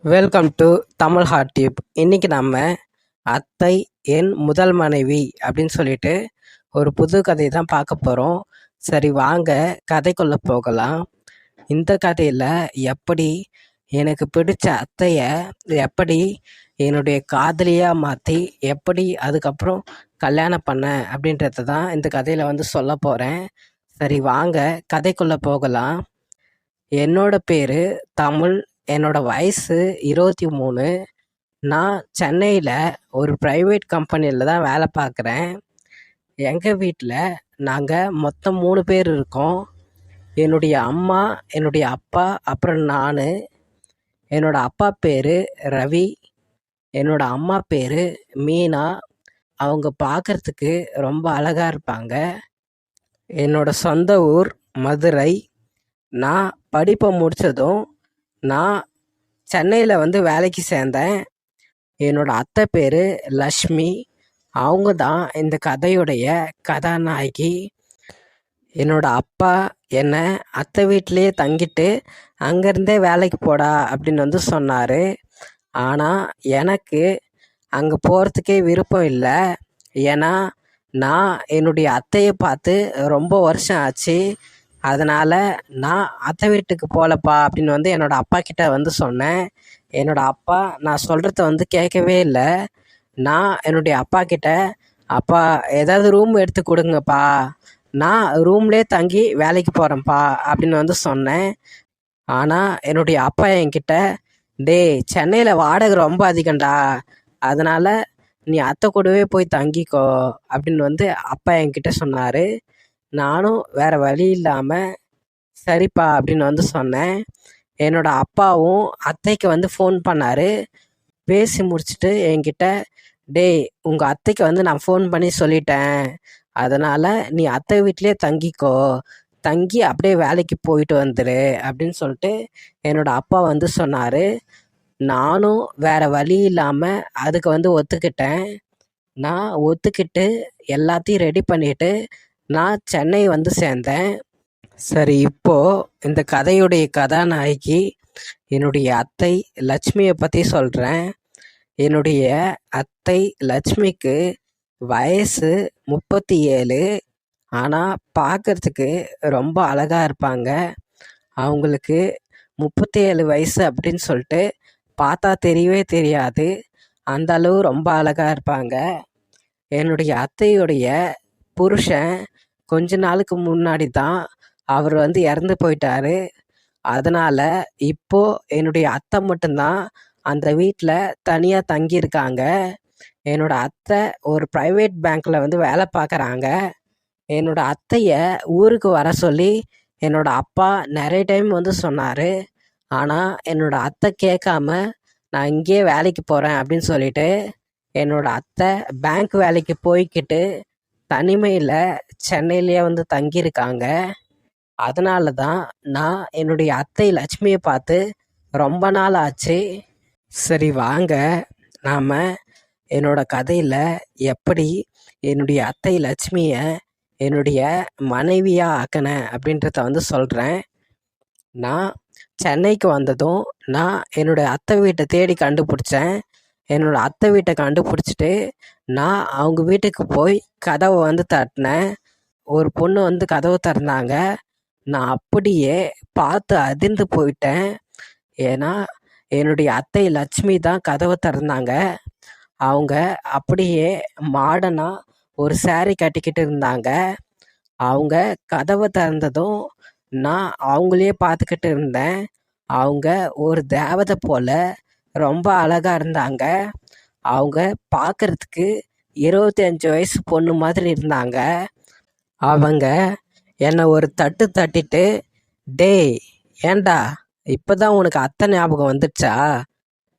Welcome to Tamil heart tube. இன்னைக்கு நம்ம அத்தை என் முதல் மனைவி அப்படின்னு சொல்லிட்டு ஒரு புது கதையை தான் பார்க்க போகிறோம். சரி வாங்க கதைக்குள்ளே போகலாம். இந்த கதையில் எப்படி எனக்கு பிடிச்ச அத்தையை எப்படி என்னுடைய காதலியாக மாற்றி எப்படி அதுக்கப்புறம் கல்யாணம் பண்ணேன் அப்படின்றத தான் இந்த கதையில் வந்து சொல்ல போகிறேன். சரி வாங்க கதைக்குள்ளே போகலாம். என்னோட பேர் தமிழ். என்னோட வயசு 23. நான் சென்னையில் ஒரு ப்ரைவேட் கம்பெனியில் தான் வேலை பார்க்குறேன். எங்கள் வீட்டில் நாங்கள் மொத்தம் 3 பேர் இருக்கோம். என்னுடைய அம்மா, என்னுடைய அப்பா, அப்புறம் நான். என்னோட அப்பா பேர் ரவி, என்னோட அம்மா பேர் மீனா. அவங்க பார்க்குறதுக்கு ரொம்ப அழகாக இருப்பாங்க. என்னோட சொந்த ஊர் மதுரை. நான் படிப்பை முடித்ததும் நான் சென்னையில் வந்து வேலைக்கு சேர்ந்தேன். என்னோட அத்தை பேர் லக்ஷ்மி. அவங்க தான் இந்த கதையுடைய கதாநாயகி. என்னோட அப்பா என்னை அத்தை வீட்டிலேயே தங்கிட்டு அங்கேருந்தே வேலைக்கு போடா அப்படின்னு வந்து சொன்னார். ஆனால் எனக்கு அங்கே போகிறதுக்கே விருப்பம் இல்லை. ஏன்னா நான் என்னுடைய அத்தையை பார்த்து ரொம்ப வருஷம் ஆச்சு. அதனால் நான் அத்தை வீட்டுக்கு போகலப்பா அப்படின்னு வந்து என்னோடய அப்பா கிட்ட வந்து சொன்னேன். என்னோடய அப்பா நான் சொல்கிறத வந்து கேட்கவே இல்லை. நான் என்னுடைய அப்பா கிட்ட, அப்பா ஏதாவது ரூம் எடுத்து கொடுங்கப்பா, நான் ரூம்லேயே தங்கி வேலைக்கு போகிறேன்ப்பா அப்படின்னு வந்து சொன்னேன். ஆனால் என்னுடைய அப்பா என்கிட்ட, டேய் சென்னையில் வாடகை ரொம்ப அதிகம்டா, அதனால் நீ அத்தை கூடவே போய் தங்கிக்கோ அப்படின்னு வந்து அப்பா என்கிட்ட சொன்னார். நானும் வேறு வழி இல்லாமல் சரிப்பா அப்படின்னு வந்து சொன்னேன். என்னோடய அப்பாவும் அத்தைக்கு வந்து ஃபோன் பண்ணார். பேசி முடிச்சுட்டு என்கிட்ட, டேய் உங்கள் அத்தைக்கு வந்து நான் ஃபோன் பண்ணி சொல்லிட்டேன், அதனால் நீ அத்தை வீட்டிலே தங்கிக்கோ, தங்கி அப்படியே வேலைக்கு போயிட்டு வந்துடு அப்படின்னு சொல்லிட்டு என்னோடய அப்பா வந்து சொன்னார். நானும் வேறு வழி இல்லாமல் அதுக்கு வந்து ஒத்துக்கிட்டேன். நான் ஒத்துக்கிட்டு எல்லாத்தையும் ரெடி பண்ணிவிட்டு நான் சென்னை வந்து சேர்ந்தேன். சரி, இப்போது இந்த கதையுடைய கதாநாயகி என்னுடைய அத்தை லட்சுமியை பற்றி சொல்கிறேன். என்னுடைய அத்தை லட்சுமிக்கு வயசு 37. ஆனால் பார்க்குறதுக்கு ரொம்ப அழகாக இருப்பாங்க. அவங்களுக்கு 37 வயசு அப்படின்னு சொல்லிட்டு பார்த்தா தெரியவே தெரியாது. அந்த அளவு ரொம்ப அழகாக இருப்பாங்க. என்னுடைய அத்தையுடைய புருஷன் கொஞ்ச நாளுக்கு முன்னாடி தான் அவர் வந்து இறந்து போயிட்டாரு. அதனால் இப்போது என்னுடைய அத்தை மட்டும்தான் அந்த வீட்டில் தனியாக தங்கியிருக்காங்க. என்னோடய அத்தை ஒரு ப்ரைவேட் பேங்க்கில் வந்து வேலை பார்க்குறாங்க. என்னோடய அத்தையை ஊருக்கு வர சொல்லி என்னோடய அப்பா நிறைய டைம் வந்து சொன்னார். ஆனால் என்னோடய அத்தை கேட்காம நான் இங்கேயே வேலைக்கு போகிறேன் அப்படின்னு சொல்லிட்டு என்னோடய அத்தை பேங்க் வேலைக்கு போய்கிட்டு தனிமையில் சென்னையிலேயே வந்து தங்கியிருக்காங்க. அதனால தான் நான் என்னுடைய அத்தை லட்சுமியை பார்த்து ரொம்ப நாள் ஆச்சு. சரி வாங்க நாம் என்னோட கதையில் எப்படி என்னுடைய அத்தை லட்சுமியை என்னுடைய மனைவியாக ஆக்கினேன் அப்படின்றத வந்து சொல்கிறேன். நான் சென்னைக்கு வந்ததும் நான் என்னுடைய அத்தை வீட்டை தேடி கண்டுபிடிச்சேன். என்னோடய அத்தை வீட்டை கண்டுபிடிச்சிட்டு நான் அவங்க வீட்டுக்கு போய் கதவை வந்து தட்டினேன். ஒரு பொண்ணு வந்து கதவை திறந்தாங்க. நான் அப்படியே பார்த்து அதிர்ந்து போயிட்டேன். ஏன்னா என்னுடைய அத்தை லட்சுமி தான் கதவை திறந்தாங்க. அவங்க அப்படியே மாடனாக ஒரு saree கட்டிக்கிட்டு இருந்தாங்க. அவங்க கதவை திறந்ததும் நான் அவங்களையே பார்த்துக்கிட்டு இருந்தேன். அவங்க ஒரு தேவதை போல் ரொம்ப அழகாக இருந்தாங்க. அவங்க பார்க்குறதுக்கு 25 வயசு பொண்ணு மாதிரி இருந்தாங்க. அவங்க என்னை ஒரு தட்டு தட்டிட்டு, டேய் ஏண்டா இப்போ தான் உனக்கு அத்தை ஞாபகம் வந்துடுச்சா,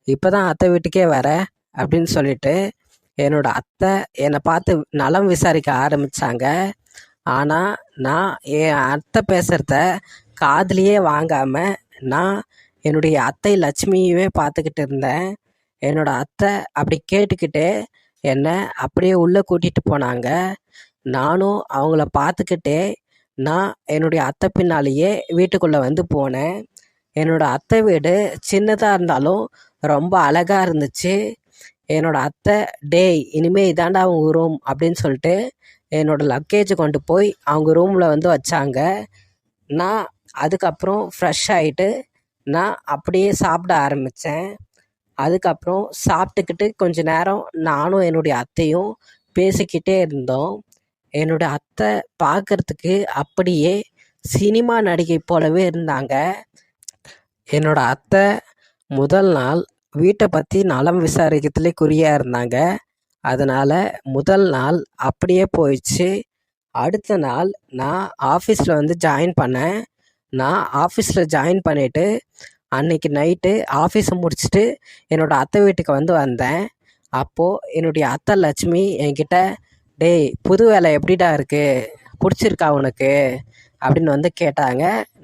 இப்போ தான் அத்தை வீட்டுக்கே வர அப்படின்னு சொல்லிட்டு என்னோடய அத்தை என்னை பார்த்து நலம் விசாரிக்க ஆரம்பித்தாங்க. ஆனால் நான் என் அத்தை பேசுகிறத காதுலேயே வாங்காமல் நான் என்னுடைய அத்தை லட்சுமியவே பார்த்துக்கிட்டு இருந்தேன். என்னோடய அத்தை அப்படி கேட்டுக்கிட்டே என்னை அப்படியே உள்ளே கூட்டிகிட்டு போனாங்க. நானும் அவங்கள பார்த்துக்கிட்டே நான் என்னுடைய அத்தை பின்னாலேயே வீட்டுக்குள்ளே வந்து போனேன். என்னோட அத்தை வீடு சின்னதாக இருந்தாலும் ரொம்ப அழகாக இருந்துச்சு. என்னோட அத்தை, டேய் இனிமே இதாண்டா அவங்க ரூம் அப்படின்னு சொல்லிட்டு என்னோட லக்கேஜை கொண்டு போய் அவங்க ரூமில் வந்து வச்சாங்க. நான் அதுக்கப்புறம் ஃப்ரெஷ் ஆகிட்டு நான் அப்படியே சாப்பிட ஆரம்பித்தேன். அதுக்கப்புறம் சாப்பிட்டுக்கிட்டு கொஞ்ச நேரம் நானும் என்னுடைய அத்தையும் பேசிக்கிட்டே இருந்தோம். என்னோட அத்தை பார்க்கறதுக்கு அப்படியே சினிமா நடிகை போலவே இருந்தாங்க. என்னோட அத்தை முதல் நாள் வீட்டை பற்றி நலம் விசாரிக்கிறதுலே குறியாக இருந்தாங்க. அதனால் முதல் நாள் அப்படியே போயிடுச்சு. அடுத்த நாள் நான் ஆஃபீஸில் வந்து ஜாயின் பண்ணேன். நான் ஆஃபீஸில் ஜாயின் பண்ணிவிட்டு அன்றைக்கி நைட்டு ஆஃபீஸை முடிச்சுட்டு என்னோடய அத்தை வீட்டுக்கு வந்து வந்தேன். அப்போது என்னுடைய அத்தை லட்சுமி என்கிட்ட, டேய் புது வேலை எப்படிடா இருக்குது, பிடிச்சிருக்கா உனக்கு அப்படின்னு வந்து கேட்டாங்க.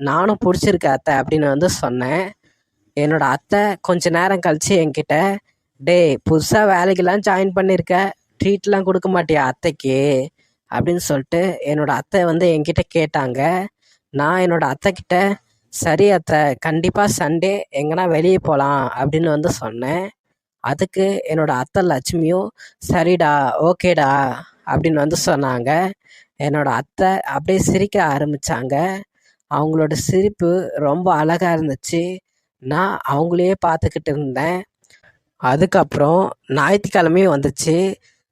நானும் பிடிச்சிருக்க அத்தை அப்படின்னு வந்து சொன்னேன். என்னோடய அத்தை கொஞ்ச நேரம் கழித்து என்கிட்ட, டேய் புதுசாக வேலைக்கெல்லாம் ஜாயின் பண்ணியிருக்க, ட்ரீட்லாம் கொடுக்க மாட்டியா அத்தைக்கு அப்படின்னு சொல்லிட்டு என்னோடய அத்தை வந்து என்கிட்ட கேட்டாங்க. நான் என்னோடய அத்தைக்கிட்ட, சரி அத்தை கண்டிப்பாக சண்டே எங்கன்னா வெளியே போகலாம் அப்படின்னு வந்து சொன்னேன். அதுக்கு என்னோடய அத்தை லட்சுமியும், சரிடா ஓகேடா அப்படின்னு வந்து சொன்னாங்க. என்னோடய அத்தை அப்படியே சிரிக்க ஆரம்பித்தாங்க. அவங்களோட சிரிப்பு ரொம்ப அழகாக இருந்துச்சு. நான் அவங்களையே பார்த்துக்கிட்டு இருந்தேன். அதுக்கப்புறம் ஞாயிற்றுக்கிழமையும் வந்துச்சு.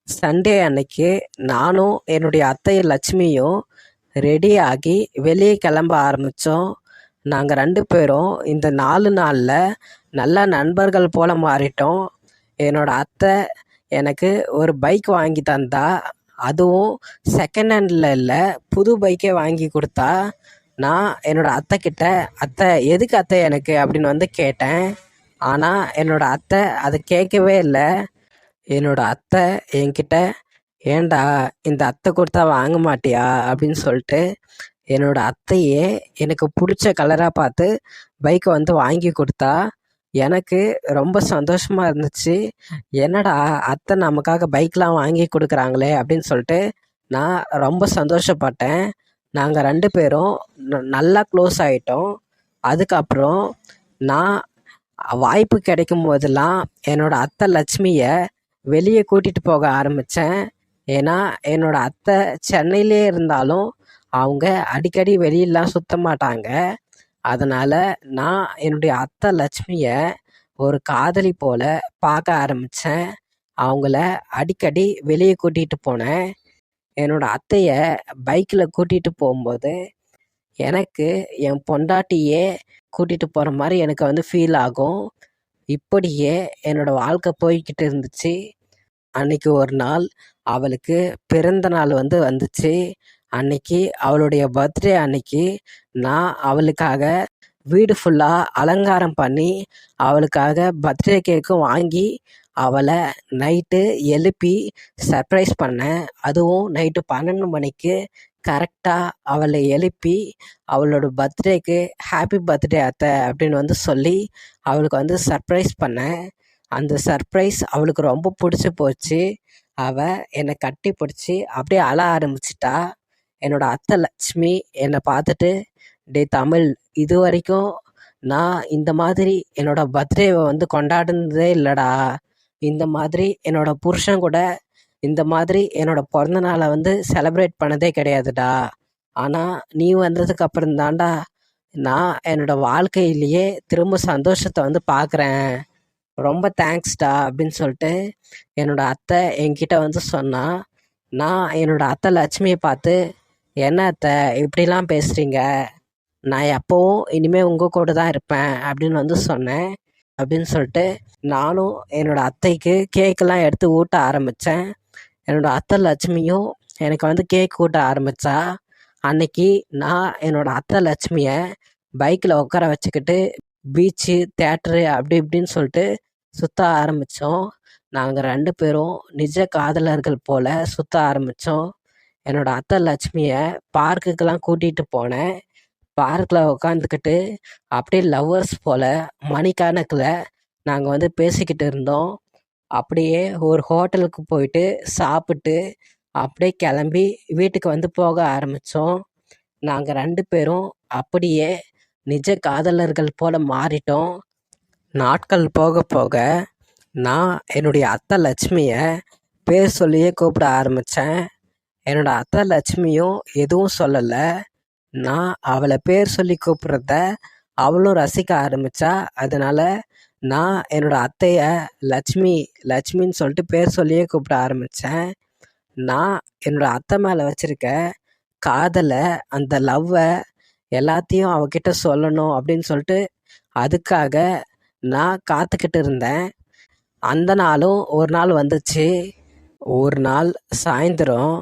சண்டே அன்னைக்கு நானும் என்னுடைய அத்தை லட்சுமியும் ரெடியாகி வெளியே கிளம்ப ஆரம்பித்தோம். நாங்கள் 2 பேரும் இந்த 4 நாளில் நல்ல நண்பர்கள் போல் மாறிட்டோம். என்னோடய அத்தை எனக்கு ஒரு பைக் வாங்கி தந்தா. அதுவும் செகண்ட் ஹேண்டில் இல்லை, புது பைக்கே வாங்கி கொடுத்தா. நான் என்னோடய அத்தைக்கிட்ட, அத்தை எதுக்கு அத்தை எனக்கு அப்படின்னு வந்து கேட்டேன். ஆனால் என்னோடய அத்தை அதை கேட்கவே இல்லை. என்னோடய அத்தை என்கிட்ட, ஏண்டா இந்த அத்தை கொடுத்தா வாங்க மாட்டியா அப்படின்னு சொல்லிட்டு என்னோடய அத்தையே எனக்கு பிடிச்ச கலராக பார்த்து பைக்கை வந்து வாங்கி கொடுத்தா. எனக்கு ரொம்ப சந்தோஷமாக இருந்துச்சு. என்னடா அத்தை நமக்காக பைக்லாம் வாங்கி கொடுக்குறாங்களே அப்படின்னு சொல்லிட்டு நான் ரொம்ப சந்தோஷப்பட்டேன். நாங்கள் 2 பேரும் நல்லா க்ளோஸ் ஆகிட்டோம். அதுக்கப்புறம் நான் வாய்ப்பு கிடைக்கும் போதெல்லாம் என்னோடய அத்தை லட்சுமியை வெளியே கூட்டிகிட்டு போக ஆரம்பித்தேன். ஏன்னா என்னோடய அத்தை சென்னையிலே இருந்தாலும் அவங்க அடிக்கடி வெளியெல்லாம் சுற்ற மாட்டாங்க. அதனால் நான் என்னுடைய அத்தை லட்சுமியை ஒரு காதலி போல் பார்க்க ஆரம்பித்தேன். அவங்கள அடிக்கடி வெளியே கூட்டிகிட்டு போனேன். என்னோடய அத்தையை பைக்கில் கூட்டிகிட்டு போகும்போது எனக்கு என் பொண்டாட்டியே கூட்டிகிட்டு போகிற மாதிரி எனக்கு வந்து ஃபீல் ஆகும். இப்படியே என்னோடய வாழ்க்கை போய்கிட்டு இருந்துச்சு. அன்றைக்கி ஒரு நாள் அவளுக்கு பிறந்த நாள் வந்து வந்துச்சு. அன்னைக்கு அவளுடைய பர்த்டே அன்னைக்கு நான் அவளுக்காக வீடு ஃபுல்லாக அலங்காரம் பண்ணி அவளுக்காக பர்த்டே கேக்கும் வாங்கி அவளை நைட்டு எழுப்பி சர்ப்ரைஸ் பண்ணேன். அதுவும் நைட்டு 12 மணிக்கு கரெக்டாக அவளை எழுப்பி அவளோட பர்த்டேக்கு ஹாப்பி பர்த்டே அத்தை அப்படின்னு வந்து சொல்லி அவளுக்கு வந்து சர்ப்ரைஸ் பண்ணேன். அந்த சர்ப்ரைஸ் அவளுக்கு ரொம்ப பிடிச்சி போச்சு. அவள் என்னை கட்டி பிடிச்சி அப்படியே அழ ஆரம்பிச்சிட்டா. என்னோடய அத்தை லட்சுமி என்னை பார்த்துட்டு, டே தமிழ், இது வரைக்கும் நான் இந்த மாதிரி என்னோடய பர்த்டேவை வந்து கொண்டாடுனதே இல்லைடா. இந்த மாதிரி என்னோடய புருஷன் கூட இந்த மாதிரி என்னோடய பிறந்த நாளை வந்து செலிப்ரேட் பண்ணதே கிடையாதுடா. ஆனால் நீ வந்ததுக்கு அப்புறம் தான்டா நான் என்னோடய வாழ்க்கையிலேயே திரும்ப சந்தோஷத்தை வந்து பார்க்குறேன். ரொம்ப தேங்க்ஸ்டா அப்படின்னு சொல்லிட்டு என்னோடய அத்தை என்கிட்ட வந்து சொன்னான். நான் என்னோடய அத்தை லட்சுமியை பார்த்து, என்ன அத்தை இப்படிலாம் பேசுகிறீங்க, நான் எப்போவும் இனிமேல் உங்கள் கூட தான் இருப்பேன் அப்படின்னு வந்து சொன்னேன். அப்படின்னு சொல்லிட்டு நானும் என்னோடய அத்தைக்கு கேக்கெல்லாம் எடுத்து ஊட்ட ஆரம்பித்தேன். என்னோடய அத்தை லட்சுமியும் எனக்கு வந்து கேக் ஊட்ட ஆரம்பித்தா. அன்னைக்கு நான் என்னோடய அத்தை லட்சுமியை பைக்கில் உட்கார வச்சுக்கிட்டு பீச்சு, தேட்டரு அப்படி இப்படின்னு சொல்லிட்டு சுற்ற ஆரம்பித்தோம். நாங்கள் 2 பேரும் நிஜ காதலர்கள் போல் சுற்ற ஆரம்பித்தோம். என்னோடய அத்தை லட்சுமியை பார்க்குக்கெல்லாம் கூட்டிகிட்டு போனேன். பார்க்கில் உட்காந்துக்கிட்டு அப்படியே லவ்வர்ஸ் போல் மணிக்கணக்கில் நாங்கள் வந்து பேசிக்கிட்டு இருந்தோம். அப்படியே ஒரு ஹோட்டலுக்கு போயிட்டு சாப்பிட்டு அப்படியே கிளம்பி வீட்டுக்கு வந்து போக ஆரம்பித்தோம். நாங்கள் 2 பேரும் அப்படியே நிஜ காதலர்கள் போல மாறிட்டோம். நாட்கள் போக போக நான் என்னுடைய அத்தை லட்சுமியை பேர் சொல்லியே கூப்பிட ஆரம்பித்தேன். என்னோட அத்தை லட்சுமியும் எதுவும் சொல்லலை. நான் அவளை பேர் சொல்லி கூப்பிட்றத அவளும் ரசிக்க ஆரம்பித்தா. அதனால நான் என்னோட அத்தைய லட்சுமின்னு சொல்லிட்டு பேர் சொல்லியே கூப்பிட ஆரம்பித்தேன். நான் என்னோட அத்தை மேலே வச்சுருக்க காதலை, அந்த லவ்வை எல்லாத்தையும் அவகிட்ட சொல்லணும் அப்படின்னு சொல்லிட்டு அதுக்காக நான் காத்துக்கிட்டு இருந்தேன். அந்த நாளும் ஒரு நாள் வந்துச்சு. ஒரு நாள் சாயந்தரம்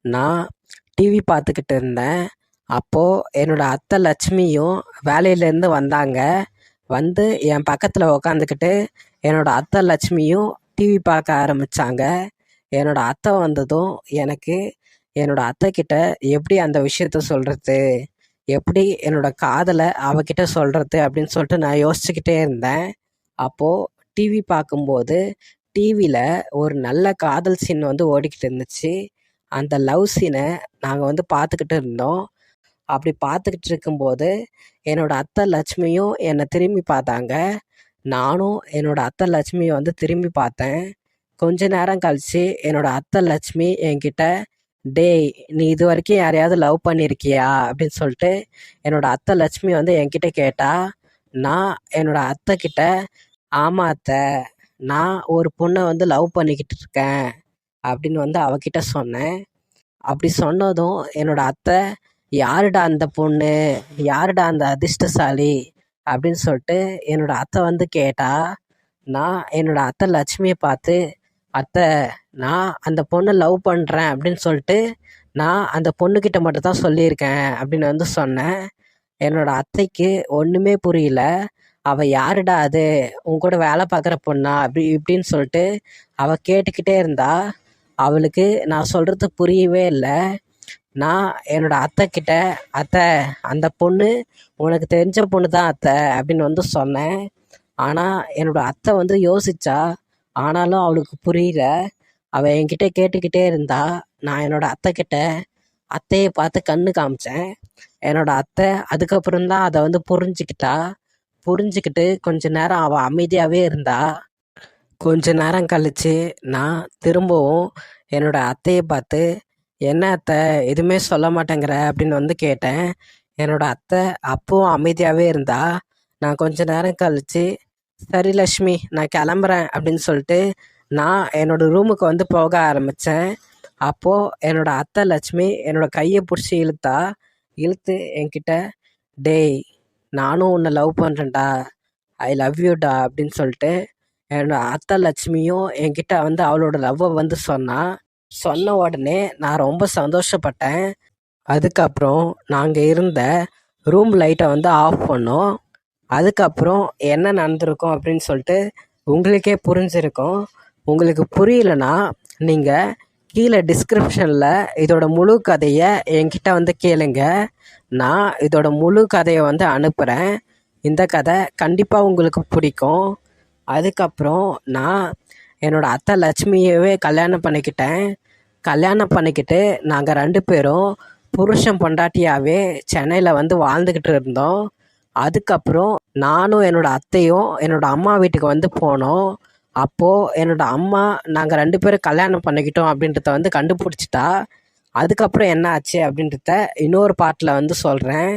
நான் டிவி பார்த்துக்கிட்டு இருந்தேன். அப்போது என்னோட அத்தை லட்சுமியும் வேலையிலேருந்து வந்தாங்க. வந்து என் பக்கத்தில் உக்காந்துக்கிட்டு என்னோட அத்தை லட்சுமியும் டிவி பார்க்க ஆரம்பித்தாங்க. என்னோட அத்தை வந்ததும் எனக்கு என்னோட அத்தைக்கிட்ட எப்படி அந்த விஷயத்த சொல்கிறது, எப்படி என்னோட காதலை அவகிட்ட சொல்கிறது அப்படின்னு சொல்லிட்டு நான் யோசிச்சுக்கிட்டே இருந்தேன். அப்போது டிவி பார்க்கும்போது டிவியில் ஒரு நல்ல காதல் சீன் வந்து ஓடிக்கிட்டு இருந்துச்சு. அந்த லவ் சீனை நாங்கள் வந்து பார்த்துக்கிட்டு இருந்தோம். அப்படி பார்த்துக்கிட்டு இருக்கும்போது என்னோட அத்தை லட்சுமியும் என்னை திரும்பி பார்த்தாங்க. நானும் என்னோட அத்தை லட்சுமியை வந்து திரும்பி பார்த்தேன். கொஞ்ச நேரம் கழித்து என்னோட அத்தை லட்சுமி என்கிட்ட, டேய் நீ இது வரைக்கும் யாரையாவது லவ் பண்ணியிருக்கியா அப்படின்னு சொல்லிட்டு என்னோட அத்தை லட்சுமி வந்து என்கிட்ட கேட்டா. நான் என்னோட அத்தை கிட்ட, ஆமாம் அத்தை, நான் ஒரு பொண்ணை வந்து லவ் பண்ணிக்கிட்டு இருக்கேன் அப்படின்னு வந்து அவகிட்ட சொன்னேன். அப்படி சொன்னதும் என்னோட அத்தை, யாருடா அந்த பொண்ணு, யாருடா அந்த அதிர்ஷ்டசாலி அப்படின்னு சொல்லிட்டு என்னோட அத்தை வந்து கேட்டா. நான் என்னோட அத்தை லட்சுமியை பார்த்து, அத்தை நான் அந்த பொண்ணை லவ் பண்ணுறேன் அப்படின்னு சொல்லிட்டு நான் அந்த பொண்ணுக்கிட்ட மட்டும் தான் சொல்லியிருக்கேன் அப்படின்னு வந்து சொன்னேன். என்னோட அத்தைக்கு ஒன்றுமே புரியல. அவள் யாருடா அது, உன் கூட வேலை பார்க்குற பொண்ணா அப்படி இப்படின்னு சொல்லிட்டு அவள் கேட்டுக்கிட்டே இருந்தா. அவளுக்கு நான் சொல்கிறது புரியவே இல்லை. நான் என்னோட அத்தைக்கிட்ட, அத்தை அந்த பொண்ணு உனக்கு தெரிஞ்ச பொண்ணு தான் அத்தை அப்படின்னு வந்து சொன்னேன். ஆனால் என்னோட அத்தை வந்து யோசிச்சா. ஆனாலும் அவளுக்கு புரியல. அவள் என்கிட்ட கேட்டுக்கிட்டே இருந்தா. நான் என்னோட அத்தைக்கிட்ட அத்தையை பார்த்து கண்ணு காமிச்சேன். என்னோட அத்தை அதுக்கப்புறம்தான் அதை வந்து புரிஞ்சுக்கிட்டா. புரிஞ்சுக்கிட்டு கொஞ்ச நேரம் அவள் அமைதியாகவே இருந்தா. கொஞ்ச நேரம் கழித்து நான் திரும்பவும் என்னோட அத்தையை பார்த்து, என்ன அத்தை எதுவுமே சொல்ல மாட்டேங்கிற அப்படின்னு வந்து கேட்டேன். என்னோட அத்தை அப்பவும் அமைதியாகவே இருந்தா. நான் கொஞ்ச நேரம் கழித்து, சரி லக்ஷ்மி நான் கிளம்புறேன் அப்படின்னு சொல்லிட்டு நான் என்னோட ரூமுக்கு வந்து போக ஆரம்பித்தேன். அப்போது என்னோட அத்தை லட்சுமி என்னோட கையை பிடிச்சி இழுத்து என்கிட்ட, டேய் நானும் உன்னை லவ் பண்ணுறேன்டா, ஐ லவ் யூடா அப்படின்னு சொல்லிட்டு என்னோட அத்தை லட்சுமியும் என்கிட்ட வந்து அவளோட லவ்வை வந்து சொன்ன உடனே நான் ரொம்ப சந்தோஷப்பட்டேன். அதுக்கப்புறம் நாங்கள் இருந்த ரூம் லைட்டை வந்து ஆஃப் பண்ணோம். அதுக்கப்புறம் என்ன நடந்திருக்கும் அப்படின்னு சொல்லிட்டு உங்களுக்கே புரிஞ்சிருக்கும். உங்களுக்கு புரியலனா நீங்கள் கீழே டிஸ்கிரிப்ஷனில் இதோட முழு கதையை என்கிட்ட வந்து கேளுங்க. நான் இதோட முழு கதையை வந்து அனுப்புகிறேன். இந்த கதை கண்டிப்பாக உங்களுக்கு பிடிக்கும். அதுக்கப்புறம் நான் என்னோடய அத்தை லட்சுமியவே கல்யாணம் பண்ணிக்கிட்டேன். கல்யாணம் பண்ணிக்கிட்டு நாங்கள் 2 பேரும் புருஷன் பொண்டாட்டியாகவே சென்னையில் வந்து வாழ்ந்துக்கிட்டு இருந்தோம். அதுக்கப்புறம் நானும் என்னோடய அத்தையும் என்னோடய அம்மா வீட்டுக்கு வந்து போனோம். அப்போது என்னோடய அம்மா நாங்கள் 2 பேரும் கல்யாணம் பண்ணிக்கிட்டோம் அப்படின்றத வந்து கண்டுபிடிச்சிட்டா. அதுக்கப்புறம் என்ன ஆச்சு அப்படின்றத இன்னொரு பாட்டில் வந்து சொல்கிறேன்.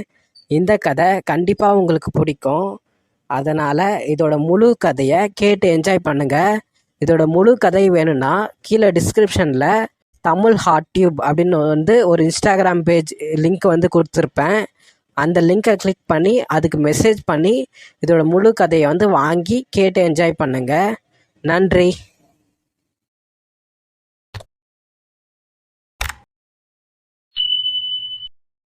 இந்த கதை கண்டிப்பாக உங்களுக்கு பிடிக்கும். அதனால் இதோட முழு கதையை கேட்டு என்ஜாய் பண்ணுங்கள். இதோட முழு கதை வேணும்னா கீழே டிஸ்கிரிப்ஷனில் தமிழ் ஹாட் டியூப் அப்படின்னு வந்து ஒரு இன்ஸ்டாகிராம் பேஜ் லிங்க் வந்து கொடுத்துருப்பேன். அந்த லிங்கை கிளிக் பண்ணி அதுக்கு மெசேஜ் பண்ணி இதோட முழு கதையை வந்து வாங்கி கேட்டு என்ஜாய் பண்ணுங்கள். நன்றி.